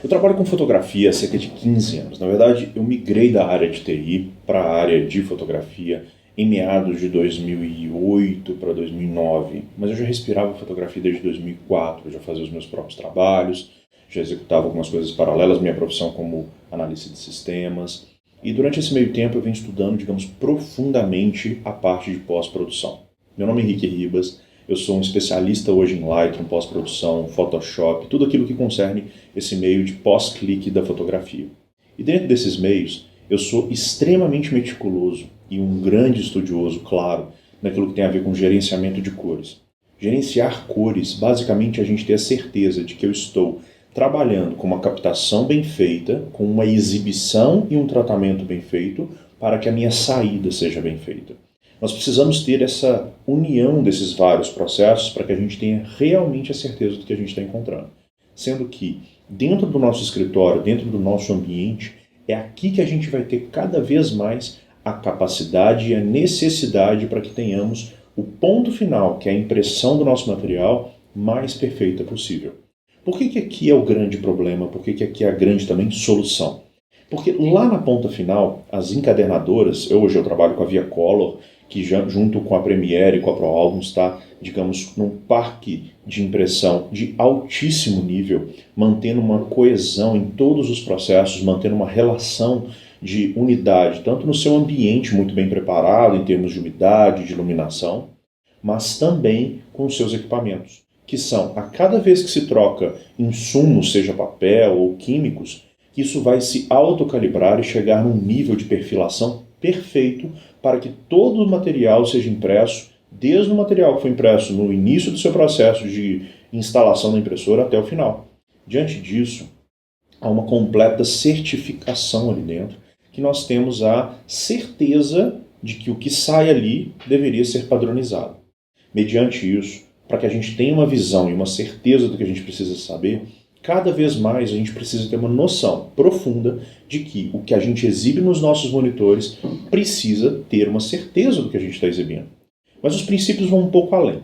Eu trabalho com fotografia há cerca de 15 anos. Na verdade, eu migrei da área de TI para a área de fotografia em meados de 2008 para 2009. Mas eu já respirava fotografia desde 2004, eu já fazia os meus próprios trabalhos, já executava algumas coisas paralelas à minha profissão como analista de sistemas. E durante esse meio tempo eu venho estudando, digamos, profundamente a parte de pós-produção. Meu nome é Henrique Ribas. Eu sou um especialista hoje em Lightroom, pós-produção, Photoshop, tudo aquilo que concerne esse meio de pós-clique da fotografia. E dentro desses meios, eu sou extremamente meticuloso e um grande estudioso, claro, naquilo que tem a ver com gerenciamento de cores. Gerenciar cores, basicamente, a gente ter a certeza de que eu estou trabalhando com uma captação bem feita, com uma exibição e um tratamento bem feito, para que a minha saída seja bem feita. Nós precisamos ter essa união desses vários processos para que a gente tenha realmente a certeza do que a gente está encontrando. Sendo que, dentro do nosso escritório, dentro do nosso ambiente, é aqui que a gente vai ter cada vez mais a capacidade e a necessidade para que tenhamos o ponto final, que é a impressão do nosso material, mais perfeita possível. Por que aqui é o grande problema? Por que aqui é a grande também solução? Porque lá na ponta final, as encadernadoras, hoje eu trabalho com a Via Color, que junto com a Premiere e com a ProAlbum está, digamos, num parque de impressão de altíssimo nível, mantendo uma coesão em todos os processos, mantendo uma relação de unidade, tanto no seu ambiente muito bem preparado em termos de umidade, de iluminação, mas também com os seus equipamentos, que são, a cada vez que se troca insumos, seja papel ou químicos, isso vai se autocalibrar e chegar num nível de perfilação perfeito para que todo o material seja impresso, desde o material que foi impresso no início do seu processo de instalação da impressora até o final. Diante disso, há uma completa certificação ali dentro, que nós temos a certeza de que o que sai ali deveria ser padronizado. Mediante isso, para que a gente tenha uma visão e uma certeza do que a gente precisa saber, cada vez mais a gente precisa ter uma noção profunda de que o que a gente exibe nos nossos monitores precisa ter uma certeza do que a gente está exibindo. Mas os princípios vão um pouco além.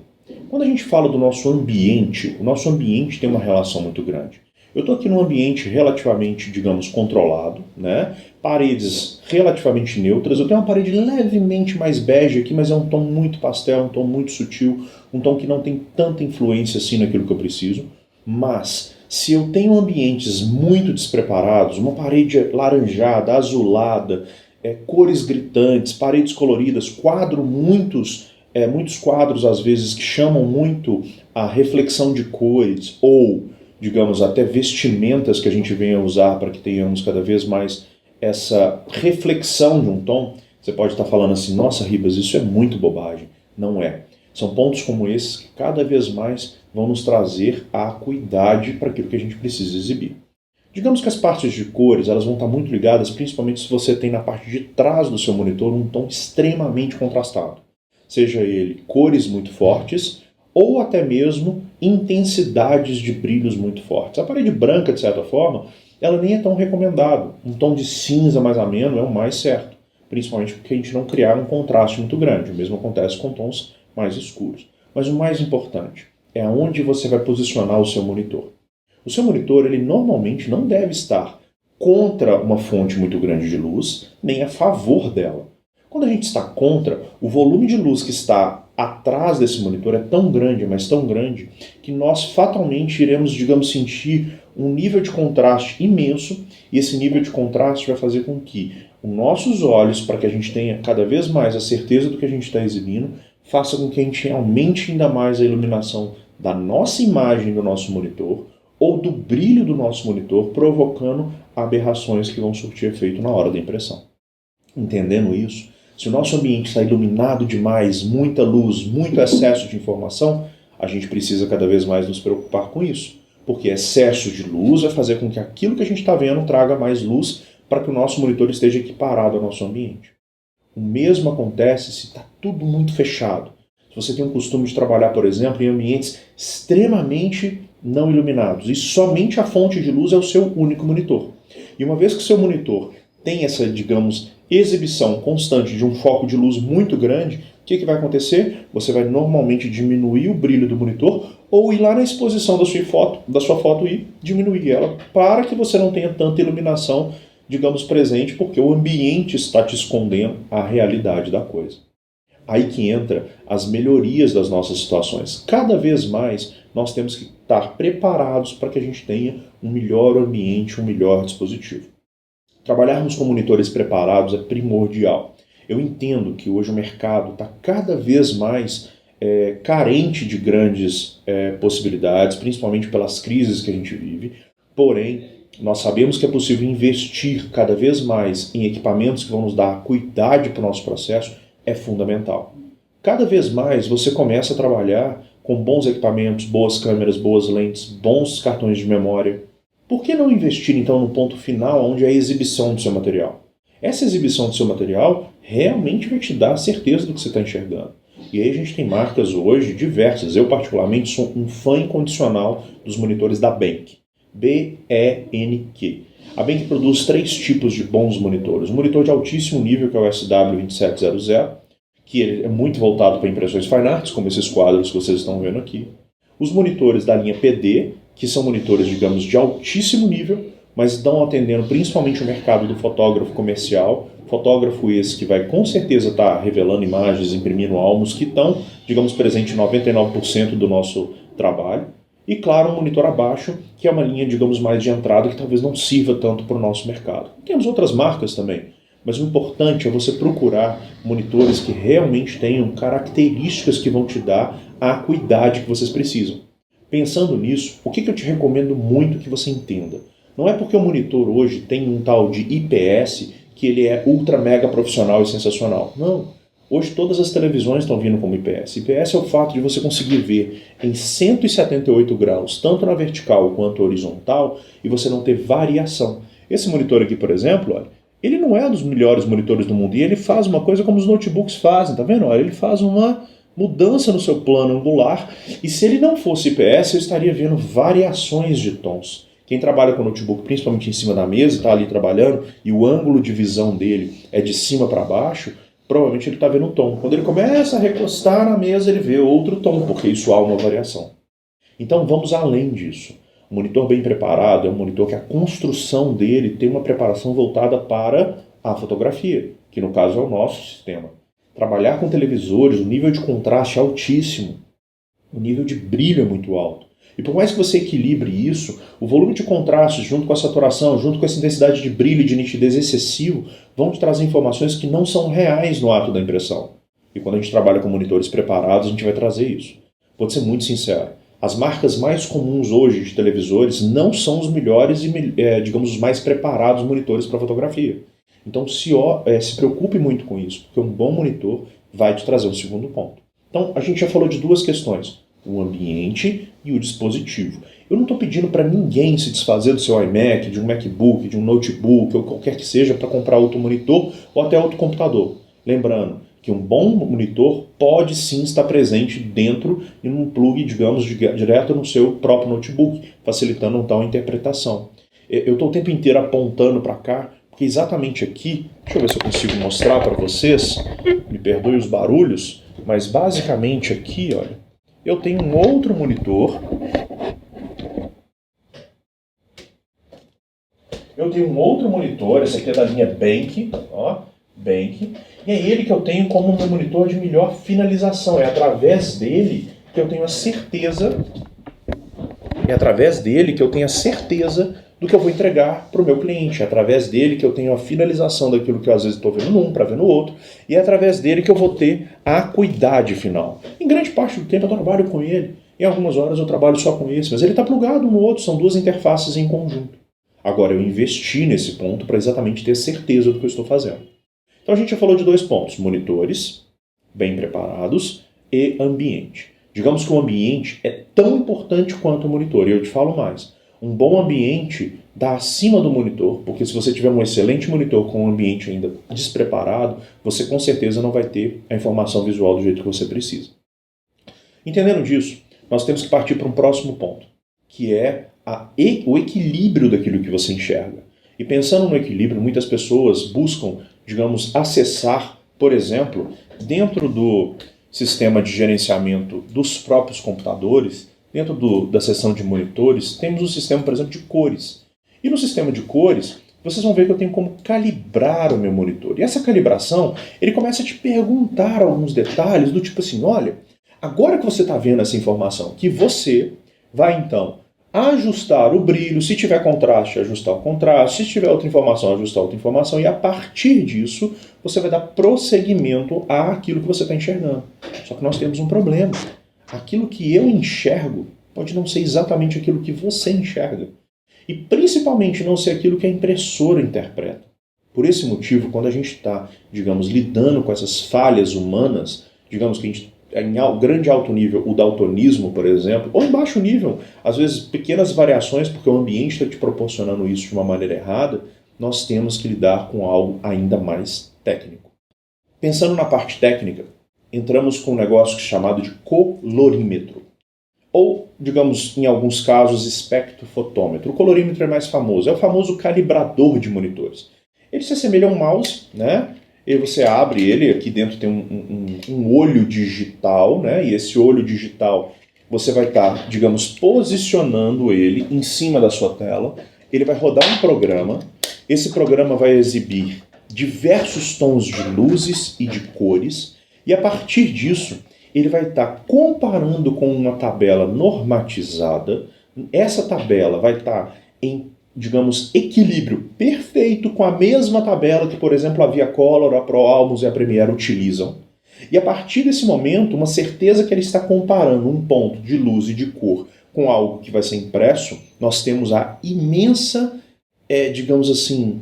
Quando a gente fala do nosso ambiente, o nosso ambiente tem uma relação muito grande. Eu estou aqui num ambiente relativamente, digamos, controlado, né? Paredes relativamente neutras. Eu tenho uma parede levemente mais bege aqui, mas é um tom muito pastel, um tom muito sutil, um tom que não tem tanta influência assim naquilo que eu preciso. Mas se eu tenho ambientes muito despreparados, uma parede laranjada, azulada, cores gritantes, paredes coloridas, muitos quadros às vezes que chamam muito a reflexão de cores, ou, digamos, até vestimentas que a gente venha usar para que tenhamos cada vez mais essa reflexão de um tom, você pode estar falando assim, nossa Ribas, isso é muito bobagem. Não é. São pontos como esses que cada vez mais vão nos trazer a acuidade para aquilo que a gente precisa exibir. Digamos que as partes de cores elas vão estar muito ligadas, principalmente se você tem na parte de trás do seu monitor um tom extremamente contrastado. Seja ele cores muito fortes ou até mesmo intensidades de brilhos muito fortes. A parede branca, de certa forma, ela nem é tão recomendada. Um tom de cinza mais ameno é o mais certo, principalmente porque a gente não criar um contraste muito grande. O mesmo acontece com tons mais escuros. Mas o mais importante é aonde você vai posicionar o seu monitor. O seu monitor, ele normalmente não deve estar contra uma fonte muito grande de luz, nem a favor dela. Quando a gente está contra, o volume de luz que está atrás desse monitor é tão grande, mas tão grande, que nós fatalmente iremos, digamos, sentir um nível de contraste imenso, e esse nível de contraste vai fazer com que os nossos olhos, para que a gente tenha cada vez mais a certeza do que a gente está exibindo, faça com que a gente aumente ainda mais a iluminação da nossa imagem do nosso monitor ou do brilho do nosso monitor, provocando aberrações que vão surtir efeito na hora da impressão. Entendendo isso, se o nosso ambiente está iluminado demais, muita luz, muito excesso de informação, a gente precisa cada vez mais nos preocupar com isso, porque excesso de luz vai fazer com que aquilo que a gente está vendo traga mais luz para que o nosso monitor esteja equiparado ao nosso ambiente. O mesmo acontece se está tudo muito fechado. Se você tem o costume de trabalhar, por exemplo, em ambientes extremamente não iluminados e somente a fonte de luz é o seu único monitor. E uma vez que o seu monitor tem essa, digamos, exibição constante de um foco de luz muito grande, o que vai acontecer? Você vai normalmente diminuir o brilho do monitor ou ir lá na exposição da sua foto e diminuir ela, para que você não tenha tanta iluminação, digamos, presente, porque o ambiente está te escondendo a realidade da coisa. Aí que entra as melhorias das nossas situações. Cada vez mais nós temos que estar preparados para que a gente tenha um melhor ambiente, um melhor dispositivo. Trabalharmos com monitores preparados é primordial. Eu entendo que hoje o mercado está cada vez mais carente de grandes possibilidades, principalmente pelas crises que a gente vive, porém, nós sabemos que é possível investir cada vez mais em equipamentos que vão nos dar cuidado para o nosso processo, é fundamental. Cada vez mais você começa a trabalhar com bons equipamentos, boas câmeras, boas lentes, bons cartões de memória. Por que não investir então no ponto final, onde é a exibição do seu material? Essa exibição do seu material realmente vai te dar a certeza do que você está enxergando. E aí a gente tem marcas hoje diversas. Eu particularmente sou um fã incondicional dos monitores da Benq. B-E-N-Q. A Benq produz 3 tipos de bons monitores. Um monitor de altíssimo nível, que é o SW2700, que é muito voltado para impressões fine arts, como esses quadros que vocês estão vendo aqui. Os monitores da linha PD, que são monitores, digamos, de altíssimo nível, mas estão atendendo principalmente o mercado do fotógrafo comercial. Fotógrafo esse que vai com certeza estar revelando imagens, imprimindo álbuns, que estão, digamos, presentes em 99% do nosso trabalho. E, claro, um monitor abaixo, que é uma linha, digamos, mais de entrada, que talvez não sirva tanto para o nosso mercado. Temos outras marcas também, mas o importante é você procurar monitores que realmente tenham características que vão te dar a acuidade que vocês precisam. Pensando nisso, o que eu te recomendo muito que você entenda? Não é porque o monitor hoje tem um tal de IPS que ele é ultra mega profissional e sensacional. Não. Hoje todas as televisões estão vindo como IPS. IPS é o fato de você conseguir ver em 178 graus, tanto na vertical quanto horizontal, e você não ter variação. Esse monitor aqui, por exemplo, olha, ele não é um dos melhores monitores do mundo, e ele faz uma coisa como os notebooks fazem, tá vendo? Olha, ele faz uma mudança no seu plano angular, e se ele não fosse IPS, eu estaria vendo variações de tons. Quem trabalha com notebook, principalmente em cima da mesa, está ali trabalhando, e o ângulo de visão dele é de cima para baixo, provavelmente ele está vendo um tom. Quando ele começa a recostar na mesa, ele vê outro tom, porque isso há uma variação. Então vamos além disso. Um monitor bem preparado é um monitor que a construção dele tem uma preparação voltada para a fotografia, que no caso é o nosso sistema. Trabalhar com televisores, o nível de contraste é altíssimo, o nível de brilho é muito alto. E por mais que você equilibre isso, o volume de contraste junto com a saturação, junto com essa intensidade de brilho e de nitidez excessivo, vão te trazer informações que não são reais no ato da impressão. E quando a gente trabalha com monitores preparados, a gente vai trazer isso. Vou ser muito sincero, as marcas mais comuns hoje de televisores não são os melhores e, digamos, os mais preparados monitores para fotografia. Então se preocupe muito com isso, porque um bom monitor vai te trazer um segundo ponto. Então a gente já falou de 2 questões. O ambiente e o dispositivo. Eu não estou pedindo para ninguém se desfazer do seu iMac, de um MacBook, de um notebook, ou qualquer que seja, para comprar outro monitor ou até outro computador. Lembrando que um bom monitor pode sim estar presente dentro de um plug, digamos, direto no seu próprio notebook, facilitando então a interpretação. Eu estou o tempo inteiro apontando para cá, porque exatamente aqui, deixa eu ver se eu consigo mostrar para vocês, me perdoe os barulhos, mas basicamente aqui, olha, eu tenho um outro monitor. Esse aqui é da linha Benq, Benq, e é ele que eu tenho como meu monitor de melhor finalização. É através dele que eu tenho a certeza, do que eu vou entregar para o meu cliente. É através dele que eu tenho a finalização daquilo que eu às vezes estou vendo num para ver no outro, e é através dele que eu vou ter a acuidade final. Em grande parte do tempo eu trabalho com ele, em algumas horas eu trabalho só com esse, mas ele está plugado um no outro, são 2 interfaces em conjunto. Agora eu investi nesse ponto para exatamente ter certeza do que eu estou fazendo. Então a gente já falou de 2 pontos, monitores bem preparados e ambiente. Digamos que o ambiente é tão importante quanto o monitor, e eu te falo mais. Um bom ambiente dá acima do monitor, porque se você tiver um excelente monitor com um ambiente ainda despreparado, você com certeza não vai ter a informação visual do jeito que você precisa. Entendendo disso, nós temos que partir para um próximo ponto, que é o equilíbrio daquilo que você enxerga. E pensando no equilíbrio, muitas pessoas buscam, digamos, acessar, por exemplo, dentro do sistema de gerenciamento dos próprios computadores, dentro da seção de monitores, temos um sistema, por exemplo, de cores. E no sistema de cores, vocês vão ver que eu tenho como calibrar o meu monitor. E essa calibração, ele começa a te perguntar alguns detalhes do tipo assim, olha, agora que você está vendo essa informação, que você vai então ajustar o brilho, se tiver contraste, ajustar o contraste, se tiver outra informação, ajustar outra informação, e a partir disso, você vai dar prosseguimento àquilo que você está enxergando. Só que nós temos um problema. Aquilo que eu enxergo pode não ser exatamente aquilo que você enxerga. E principalmente não ser aquilo que a impressora interpreta. Por esse motivo, quando a gente está, digamos, lidando com essas falhas humanas, digamos que a gente em grande alto nível, o daltonismo, por exemplo, ou em baixo nível, às vezes pequenas variações, porque o ambiente está te proporcionando isso de uma maneira errada, nós temos que lidar com algo ainda mais técnico. Pensando na parte técnica, entramos com um negócio chamado de colorímetro. Ou, digamos, em alguns casos, espectrofotômetro. O colorímetro é mais famoso, é o famoso calibrador de monitores. Ele se assemelha a um mouse, né? E você abre ele, aqui dentro tem um olho digital, né? E esse olho digital, você vai estar, digamos, posicionando ele em cima da sua tela. Ele vai rodar um programa, esse programa vai exibir diversos tons de luzes e de cores, e a partir disso, ele vai estar comparando com uma tabela normatizada. Essa tabela vai estar em, digamos, equilíbrio perfeito com a mesma tabela que, por exemplo, a ViaColor, a ProAlmus e a Premiere utilizam. E a partir desse momento, uma certeza que ele está comparando um ponto de luz e de cor com algo que vai ser impresso, nós temos a imensa, digamos assim,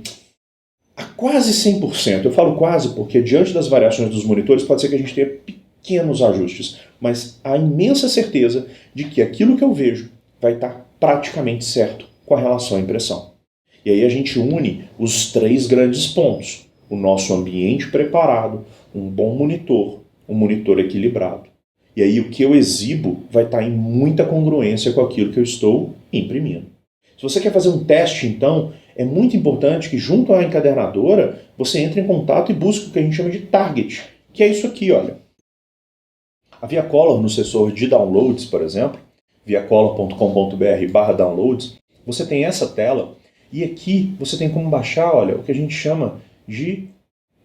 a quase 100%. Eu falo quase porque diante das variações dos monitores pode ser que a gente tenha pequenos ajustes, mas a imensa certeza de que aquilo que eu vejo vai estar praticamente certo com a relação à impressão. E aí a gente une os três grandes pontos. O nosso ambiente preparado, um bom monitor, um monitor equilibrado. E aí o que eu exibo vai estar em muita congruência com aquilo que eu estou imprimindo. Se você quer fazer um teste, então, é muito importante que junto à encadernadora você entre em contato e busque o que a gente chama de target, que é isso aqui, olha. A ViaColor, no setor de downloads, por exemplo, viacolor.com.br/downloads, você tem essa tela e aqui você tem como baixar, olha, o que a gente chama de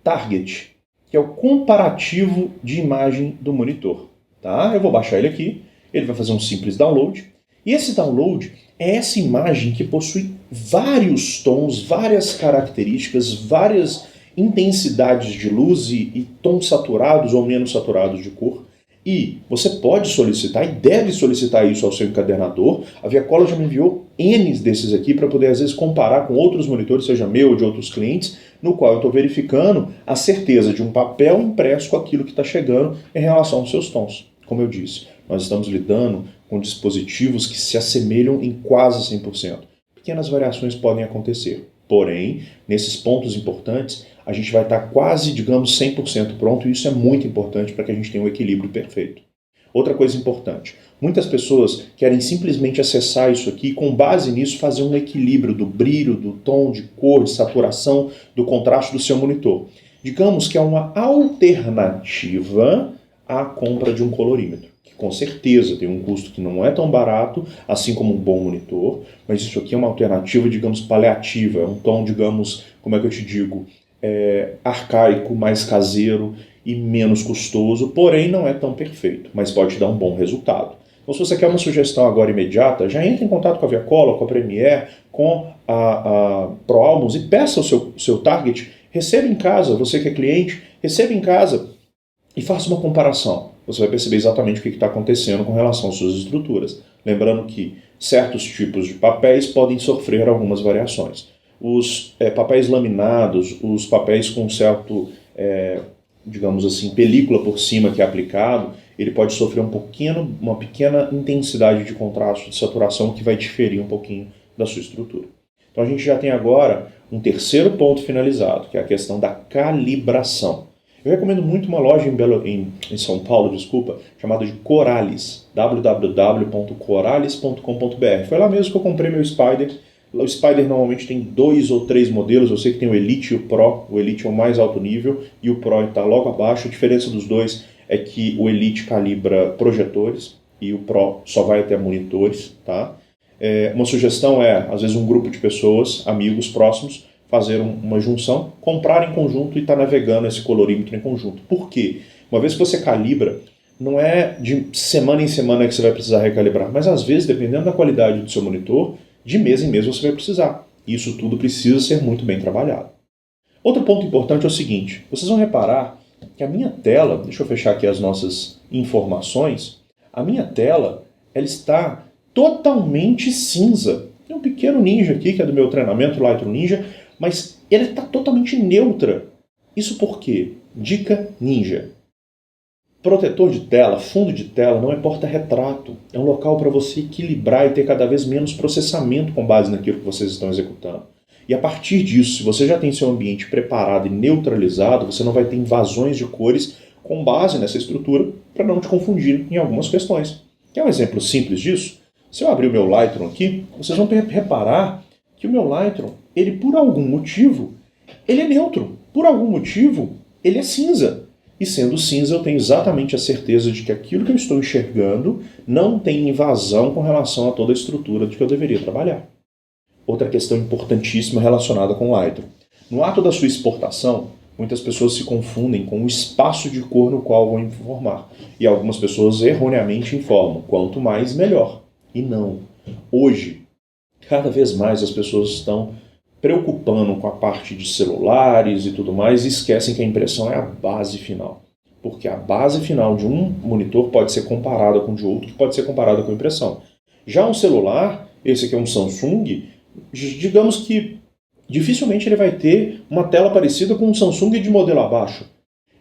target, que é o comparativo de imagem do monitor. Tá? Eu vou baixar ele aqui, ele vai fazer um simples download, e esse download é essa imagem que possui vários tons, várias características, várias intensidades de luz e tons saturados ou menos saturados de cor. E você pode solicitar e deve solicitar isso ao seu encadernador. A ViaColor já me enviou N desses aqui para poder, às vezes, comparar com outros monitores, seja meu ou de outros clientes, no qual eu estou verificando a certeza de um papel impresso com aquilo que está chegando em relação aos seus tons. Como eu disse, nós estamos lidando com dispositivos que se assemelham em quase 100%. Pequenas variações podem acontecer. Porém, nesses pontos importantes, a gente vai estar quase, digamos, 100% pronto, e isso é muito importante para que a gente tenha um equilíbrio perfeito. Outra coisa importante, muitas pessoas querem simplesmente acessar isso aqui e, com base nisso, fazer um equilíbrio do brilho, do tom, de cor, de saturação, do contraste do seu monitor. Digamos que é uma alternativa à compra de um colorímetro, que com certeza tem um custo que não é tão barato, assim como um bom monitor, mas isso aqui é uma alternativa, digamos, paliativa, é um tom, digamos, como é que eu te digo, arcaico, mais caseiro e menos custoso, porém não é tão perfeito, mas pode te dar um bom resultado. Então, se você quer uma sugestão agora imediata, já entre em contato com a ViaColor, com a Premiere, com a ProAlmus e peça o seu target, receba em casa, você que é cliente, receba em casa e faça uma comparação. Você vai perceber exatamente o que está acontecendo com relação às suas estruturas. Lembrando que certos tipos de papéis podem sofrer algumas variações. Os papéis laminados, os papéis com certo, digamos assim, película por cima que é aplicado, ele pode sofrer uma pequena intensidade de contraste, de saturação, que vai diferir um pouquinho da sua estrutura. Então a gente já tem agora um terceiro ponto finalizado, que é a questão da calibração. Eu recomendo muito uma loja em São Paulo, chamada de Corallis, www.corallis.com.br. Foi lá mesmo que eu comprei meu Spider. O Spider normalmente tem 2 ou 3 modelos, eu sei que tem o Elite e o Pro. O Elite é o mais alto nível e o Pro está logo abaixo. A diferença dos dois é que o Elite calibra projetores e o Pro só vai até monitores, tá? Uma sugestão é, às vezes, um grupo de pessoas, amigos próximos, fazer uma junção, comprar em conjunto e estar navegando esse colorímetro em conjunto. Por quê? Uma vez que você calibra, não é de semana em semana que você vai precisar recalibrar, mas às vezes, dependendo da qualidade do seu monitor, de mês em mês você vai precisar. E isso tudo precisa ser muito bem trabalhado. Outro ponto importante é o seguinte, vocês vão reparar que a minha tela, deixa eu fechar aqui as nossas informações, a minha tela, ela está totalmente cinza. Tem um pequeno ninja aqui, que é do meu treinamento, Lightroom Ninja, mas ela está totalmente neutra. Isso por quê? Dica ninja. Protetor de tela, fundo de tela, não é porta-retrato. É um local para você equilibrar e ter cada vez menos processamento com base naquilo que vocês estão executando. E a partir disso, se você já tem seu ambiente preparado e neutralizado, você não vai ter invasões de cores com base nessa estrutura para não te confundir em algumas questões. Quer um exemplo simples disso? Se eu abrir o meu Lightroom aqui, vocês vão reparar que o meu Lightroom, ele por algum motivo, ele é neutro. Por algum motivo, ele é cinza. E sendo cinza, eu tenho exatamente a certeza de que aquilo que eu estou enxergando não tem invasão com relação a toda a estrutura de que eu deveria trabalhar. Outra questão importantíssima relacionada com o Lightroom. No ato da sua exportação, muitas pessoas se confundem com o espaço de cor no qual vão informar. E algumas pessoas erroneamente informam, quanto mais, melhor. E não. Hoje, cada vez mais as pessoas estão preocupando com a parte de celulares e tudo mais e esquecem que a impressão é a base final. Porque a base final de um monitor pode ser comparada com o de outro, que pode ser comparada com a impressão. Já um celular, esse aqui é um Samsung, digamos que dificilmente ele vai ter uma tela parecida com um Samsung de modelo abaixo.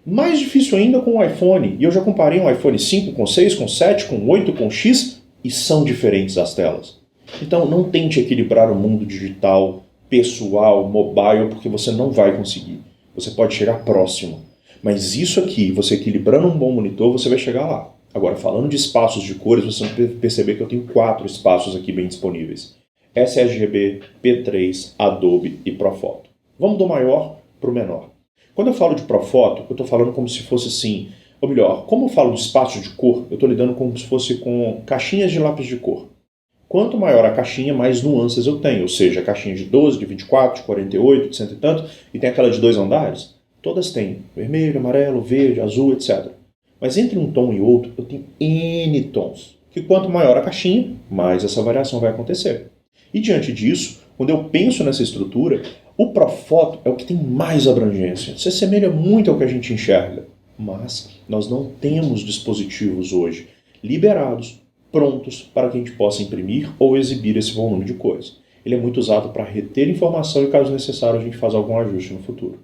Mais difícil ainda com o iPhone. E eu já comparei um iPhone 5 com 6, com 7, com 8, com X, e são diferentes as telas. Então não tente equilibrar o mundo digital, pessoal, mobile, porque você não vai conseguir. Você pode chegar próximo. Mas isso aqui, você equilibrando um bom monitor, você vai chegar lá. Agora, falando de espaços de cores, você vai perceber que eu tenho 4 espaços aqui bem disponíveis. sRGB, P3, Adobe e Profoto. Vamos do maior para o menor. Quando eu falo de Profoto, eu estou falando como se fosse assim, ou melhor, como eu falo de espaços de cor, eu estou lidando como se fosse com caixinhas de lápis de cor. Quanto maior a caixinha, mais nuances eu tenho, ou seja, a caixinha de 12, de 24, de 48, de cento e tanto, e tem aquela de 2 andares, todas têm vermelho, amarelo, verde, azul, etc. Mas entre um tom e outro, eu tenho N tons, que quanto maior a caixinha, mais essa variação vai acontecer. E diante disso, quando eu penso nessa estrutura, o Profoto é o que tem mais abrangência, se assemelha muito ao que a gente enxerga, mas nós não temos dispositivos hoje liberados, prontos para que a gente possa imprimir ou exibir esse volume de cores. Ele é muito usado para reter informação e, caso necessário, a gente faz algum ajuste no futuro.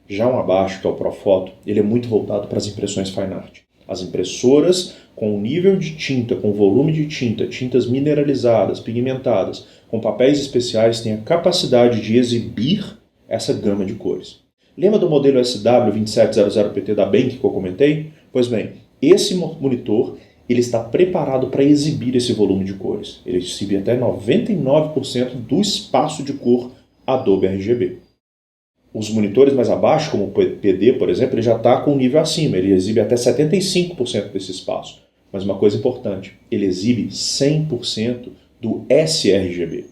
Já um abaixo, que é o Profoto, ele é muito voltado para as impressões fine art. As impressoras com nível de tinta, com volume de tinta, tintas mineralizadas, pigmentadas, com papéis especiais, têm a capacidade de exibir essa gama de cores. Lembra do modelo SW2700PT da Bank que eu comentei? Pois bem, esse monitor ele está preparado para exibir esse volume de cores. Ele exibe até 99% do espaço de cor Adobe RGB. Os monitores mais abaixo, como o PD, por exemplo, ele já está com um nível acima, ele exibe até 75% desse espaço. Mas uma coisa importante, ele exibe 100% do sRGB.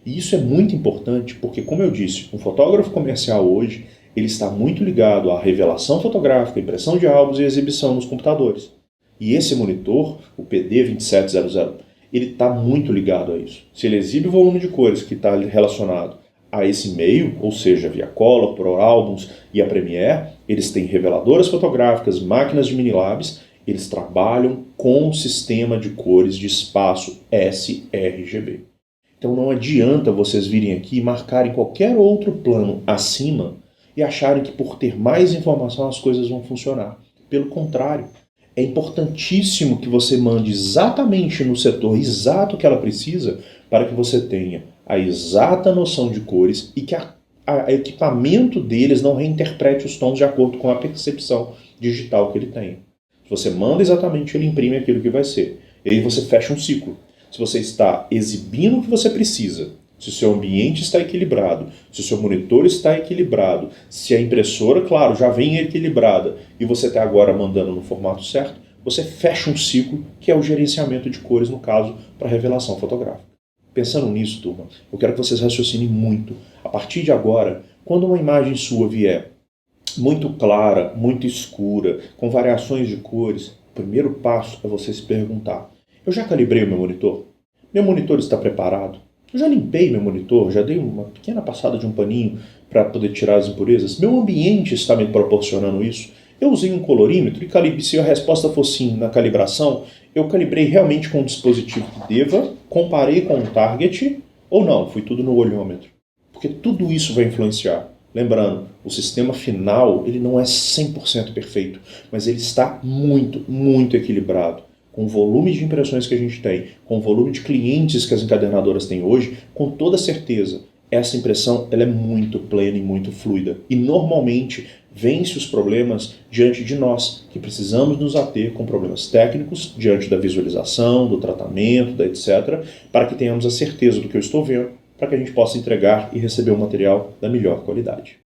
E isso é muito importante porque, como eu disse, um fotógrafo comercial hoje, ele está muito ligado à revelação fotográfica, impressão de álbuns e exibição nos computadores. E esse monitor, o PD2700, ele está muito ligado a isso. Se ele exibe o volume de cores que está relacionado a esse meio, ou seja, via Color, ProAlbums e a Premiere, eles têm reveladoras fotográficas, máquinas de Minilabs, eles trabalham com o sistema de cores de espaço sRGB. Então não adianta vocês virem aqui e marcarem qualquer outro plano acima e acharem que por ter mais informação as coisas vão funcionar. Pelo contrário, é importantíssimo que você mande exatamente no setor exato que ela precisa para que você tenha a exata noção de cores e que o equipamento deles não reinterprete os tons de acordo com a percepção digital que ele tem. Se você manda exatamente, ele imprime aquilo que vai ser. E aí você fecha um ciclo. Se você está exibindo o que você precisa, se o seu ambiente está equilibrado, se o seu monitor está equilibrado, se a impressora, claro, já vem equilibrada e você está agora mandando no formato certo, você fecha um ciclo que é o gerenciamento de cores, no caso, para revelação fotográfica. Pensando nisso, turma, eu quero que vocês raciocinem muito. A partir de agora, quando uma imagem sua vier muito clara, muito escura, com variações de cores, o primeiro passo é você se perguntar: eu já calibrei o meu monitor? Meu monitor está preparado? Eu já limpei meu monitor? Já dei uma pequena passada de um paninho para poder tirar as impurezas? Meu ambiente está me proporcionando isso? Eu usei um colorímetro e se a resposta for sim na calibração, eu calibrei realmente com um dispositivo que deva, comparei com um target, ou não, fui tudo no olhômetro. Porque tudo isso vai influenciar. Lembrando, o sistema final ele não é 100% perfeito, mas ele está muito, muito equilibrado. Com o volume de impressões que a gente tem, com o volume de clientes que as encadernadoras têm hoje, com toda certeza, essa impressão ela é muito plena e muito fluida. E normalmente vence os problemas diante de nós, que precisamos nos ater com problemas técnicos, diante da visualização, do tratamento, da etc., para que tenhamos a certeza do que eu estou vendo, para que a gente possa entregar e receber um material da melhor qualidade.